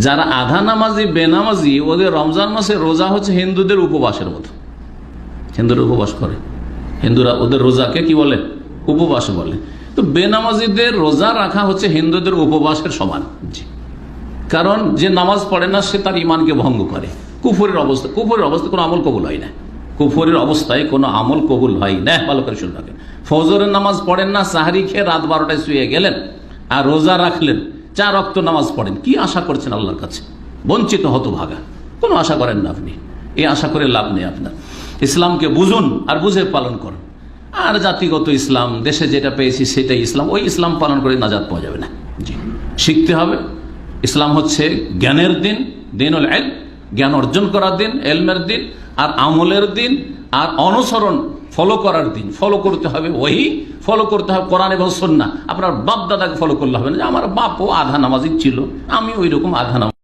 যারা আধা নামাজি বেনামাজি ওদের রমজান মাসে রোজা হচ্ছে হিন্দুদের উপবাসের মতো। হিন্দুরা উপবাস করে, হিন্দুরা ওদের রোজাকে কি বলে? উপবাস বলে। তো বেনামাজিদের রোজা রাখা হচ্ছে হিন্দুদের উপবাসের সমান। জি, কারণ যে নামাজ পড়ে না সে তার ইমানকে ভঙ্গ করে। কুফরের অবস্থা, কুফরের অবস্থা কোনো আমল কবুল হয় না। কুফরের অবস্থায় কোনো আমল কবুল হয় না। ভালো করে শুনে রাখেন, ফজরের নামাজ পড়েন না, সাহারি খেয়ে রাত 12টায় শুয়ে গেলেন আর রোজা রাখলেন, 4 ওয়াক্ত নামাজ পড়েন, কি আশা করছেন আল্লাহর কাছে? বঞ্চিত হতভাগা, কোনো আশা করেন না আপনি। এই আশা করে লাভ নেই আপনার। ইসলামকে বুঝুন আর বুঝে পালন করুন। আর জাতিগত ইসলাম, দেশে যেটা পেয়েছি সেটাই ইসলাম, ওই ইসলাম পালন করে নাজাত পাওয়া যাবে না। জি, শিখতে হবে। ইসলাম হচ্ছে জ্ঞানের দিন, দিনুল ইলম, জ্ঞান অর্জন করার দিন, এলমের দিন, আর আমলের দিন, আর অনুসরণ ফলো করার দিন। ফলো করতে হবে ওহি, ফলো করতে হবে কোরআন এবং সুন্নাহ। আপনার বাপ দাদাকে ফলো করলে হবে না যে আমার বাপও আধা নামাজি ছিল, আমি ওই রকম আধা নামাজ